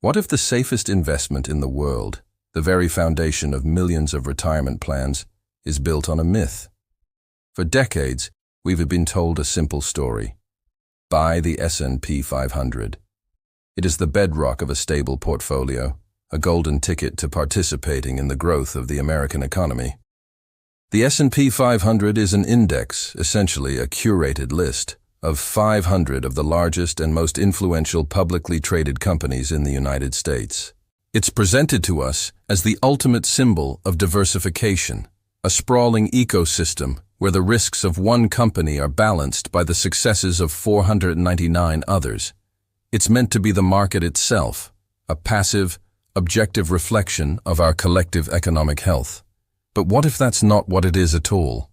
What if the safest investment in the world, the very foundation of millions of retirement plans, is built on a myth? For decades, we've been told a simple story. Buy the S&P 500. It is the bedrock of a stable portfolio, a golden ticket to participating in the growth of the American economy. The S&P 500 is an index, essentially a curated list, of 500 of the largest and most influential publicly traded companies in the United States. It's presented to us as the ultimate symbol of diversification, a sprawling ecosystem where the risks of one company are balanced by the successes of 499 others. It's meant to be the market itself, a passive, objective reflection of our collective economic health. But what if that's not what it is at all?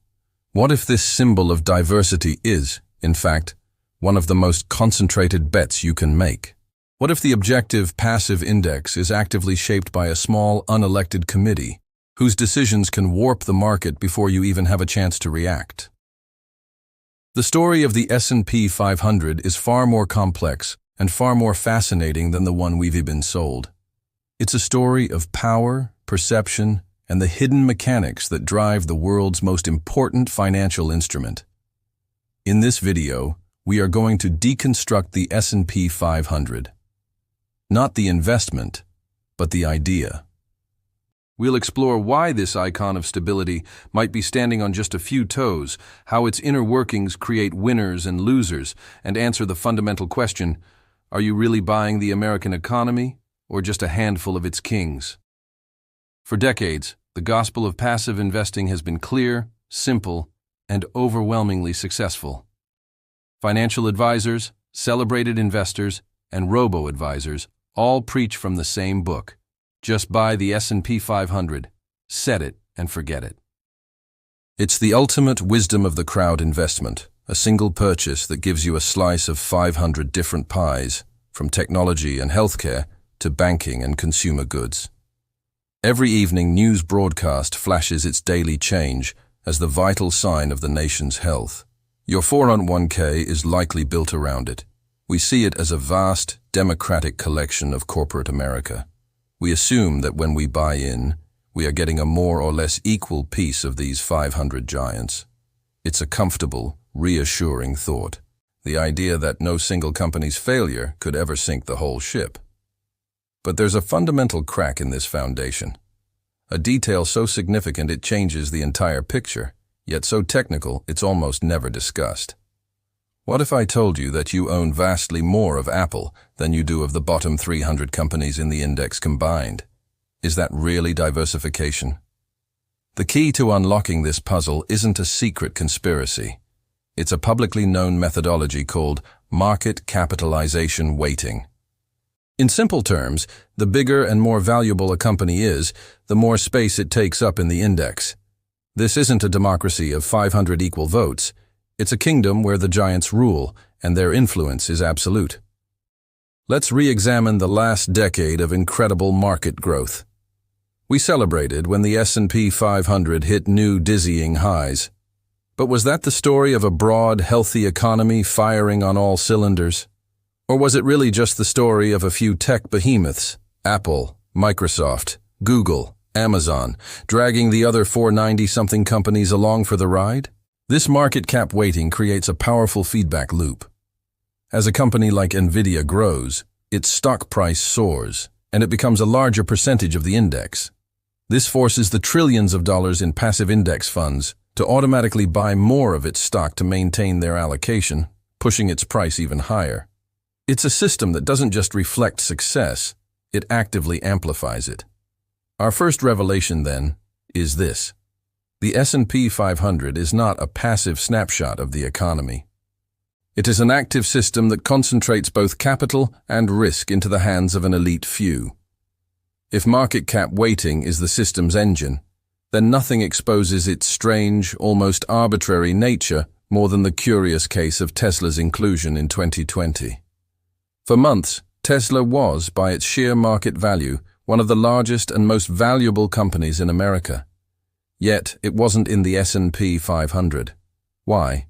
What if this symbol of diversity is, in fact, one of the most concentrated bets you can make? What if the objective passive index is actively shaped by a small, unelected committee whose decisions can warp the market before you even have a chance to react? The story of the S&P 500 is far more complex and far more fascinating than the one we've been sold. It's a story of power, perception, and the hidden mechanics that drive the world's most important financial instrument. In this video, we are going to deconstruct the S&P 500. Not the investment, but the idea. We'll explore why this icon of stability might be standing on just a few toes, how its inner workings create winners and losers, and answer the fundamental question, are you really buying the American economy, or just a handful of its kings? For decades, the gospel of passive investing has been clear, simple, and overwhelmingly successful. Financial advisors, celebrated investors, and robo-advisors all preach from the same book. Just buy the S&P 500, set it and forget it. It's the ultimate wisdom of the crowd investment, a single purchase that gives you a slice of 500 different pies, from technology and healthcare to banking and consumer goods. Every evening news broadcast flashes its daily change as the vital sign of the nation's health. Your 401k is likely built around it. We see it as a vast, democratic collection of corporate America. We assume that when we buy in, we are getting a more or less equal piece of these 500 giants. It's a comfortable, reassuring thought. The idea that no single company's failure could ever sink the whole ship. But there's a fundamental crack in this foundation. A detail so significant it changes the entire picture, yet so technical it's almost never discussed. What if I told you that you own vastly more of Apple than you do of the bottom 300 companies in the index combined? Is that really diversification? The key to unlocking this puzzle isn't a secret conspiracy. It's a publicly known methodology called market-capitalization weighting. In simple terms, the bigger and more valuable a company is, the more space it takes up in the index. This isn't a democracy of 500 equal votes. It's a kingdom where the giants rule, and their influence is absolute. Let's re-examine the last decade of incredible market growth. We celebrated when the S&P 500 hit new dizzying highs. But was that the story of a broad, healthy economy firing on all cylinders? Or was it really just the story of a few tech behemoths, Apple, Microsoft, Google, Amazon, dragging the other 490-something companies along for the ride? This market cap weighting creates a powerful feedback loop. As a company like Nvidia grows, its stock price soars, and it becomes a larger percentage of the index. This forces the trillions of dollars in passive index funds to automatically buy more of its stock to maintain their allocation, pushing its price even higher. It's a system that doesn't just reflect success, it actively amplifies it. Our first revelation, then, is this. The S&P 500 is not a passive snapshot of the economy. It is an active system that concentrates both capital and risk into the hands of an elite few. If market cap weighting is the system's engine, then nothing exposes its strange, almost arbitrary nature more than the curious case of Tesla's inclusion in 2020. For months, Tesla was, by its sheer market value, one of the largest and most valuable companies in America. Yet, it wasn't in the S&P 500. Why?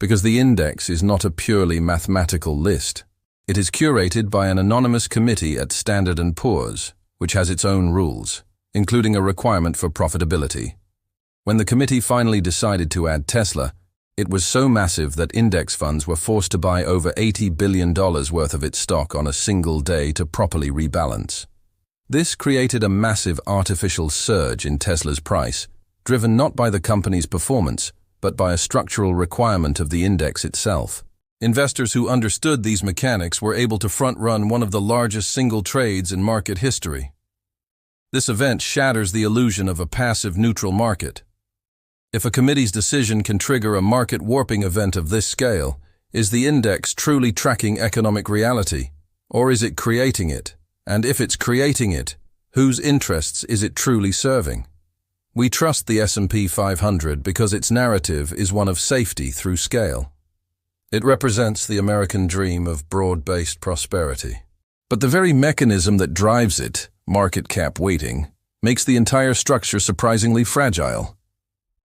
Because the index is not a purely mathematical list. It is curated by an anonymous committee at Standard & Poor's, which has its own rules, including a requirement for profitability. When the committee finally decided to add Tesla, it was so massive that index funds were forced to buy over $80 billion worth of its stock on a single day to properly rebalance. This created a massive artificial surge in Tesla's price, driven not by the company's performance, but by a structural requirement of the index itself. Investors who understood these mechanics were able to front-run one of the largest single trades in market history. This event shatters the illusion of a passive neutral market. If a committee's decision can trigger a market-warping event of this scale, is the index truly tracking economic reality, or is it creating it? And if it's creating it, whose interests is it truly serving? We trust the S&P 500 because its narrative is one of safety through scale. It represents the American dream of broad-based prosperity. But the very mechanism that drives it, market cap weighting, makes the entire structure surprisingly fragile.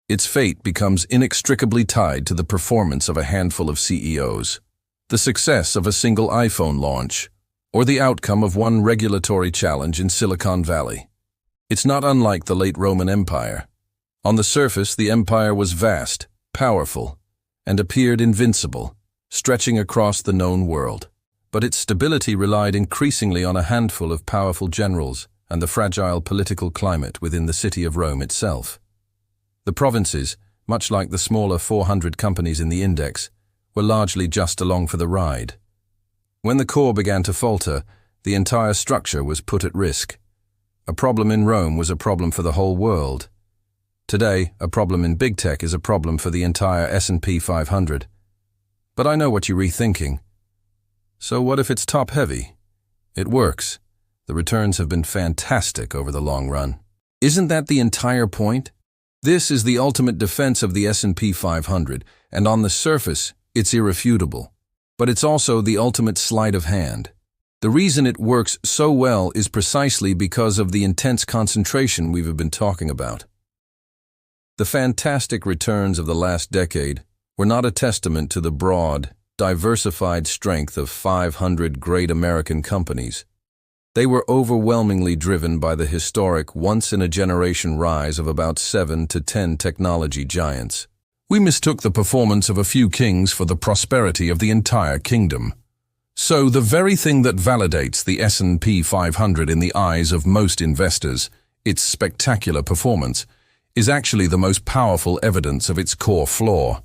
Its fate becomes inextricably tied to the performance of a handful of CEOs, the success of a single iPhone launch, or the outcome of one regulatory challenge in Silicon Valley. It's not unlike the late Roman Empire. On the surface, the empire was vast, powerful, and appeared invincible, stretching across the known world. But its stability relied increasingly on a handful of powerful generals and the fragile political climate within the city of Rome itself. The provinces, much like the smaller 400 companies in the index, were largely just along for the ride. When the core began to falter, the entire structure was put at risk. A problem in Rome was a problem for the whole world. Today, a problem in big tech is a problem for the entire S&P 500. But I know what you're rethinking. So what if it's top-heavy? It works. The returns have been fantastic over the long run. Isn't that the entire point? This is the ultimate defense of the S&P 500, and on the surface, it's irrefutable. But it's also the ultimate sleight of hand. The reason it works so well is precisely because of the intense concentration we've been talking about. The fantastic returns of the last decade were not a testament to the broad, diversified strength of 500 great American companies. They were overwhelmingly driven by the historic once-in-a-generation rise of about 7 to 10 technology giants. We mistook the performance of a few kings for the prosperity of the entire kingdom. So the very thing that validates the S&P 500 in the eyes of most investors, its spectacular performance, is actually the most powerful evidence of its core flaw,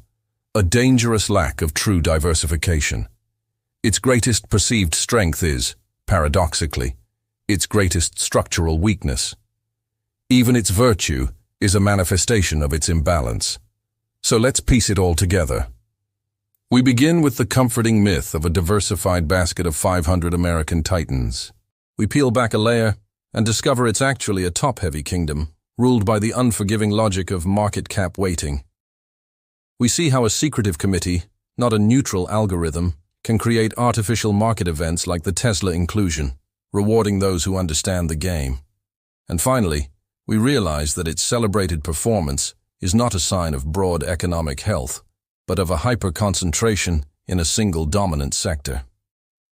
a dangerous lack of true diversification. Its greatest perceived strength is, paradoxically, its greatest structural weakness. Even its virtue is a manifestation of its imbalance. So let's piece it all together. We begin with the comforting myth of a diversified basket of 500 American titans. We peel back a layer and discover it's actually a top-heavy kingdom, ruled by the unforgiving logic of market cap weighting. We see how a secretive committee, not a neutral algorithm, can create artificial market events like the Tesla inclusion, rewarding those who understand the game. And finally, we realize that its celebrated performance is not a sign of broad economic health, but of a hyper-concentration in a single dominant sector.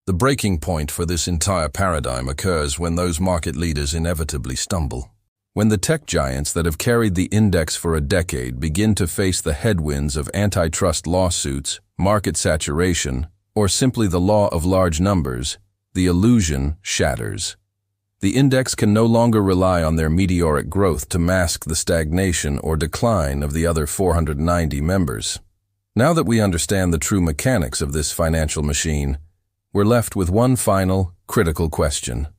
The breaking point for this entire paradigm occurs when those market leaders inevitably stumble. When the tech giants that have carried the index for a decade begin to face the headwinds of antitrust lawsuits, market saturation, or simply the law of large numbers, the illusion shatters. The index can no longer rely on their meteoric growth to mask the stagnation or decline of the other 490 members. Now that we understand the true mechanics of this financial machine, we're left with one final, critical question.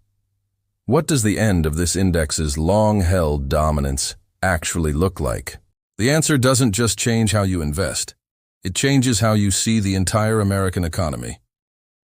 What does the end of this index's long-held dominance actually look like? The answer doesn't just change how you invest. It changes how you see the entire American economy.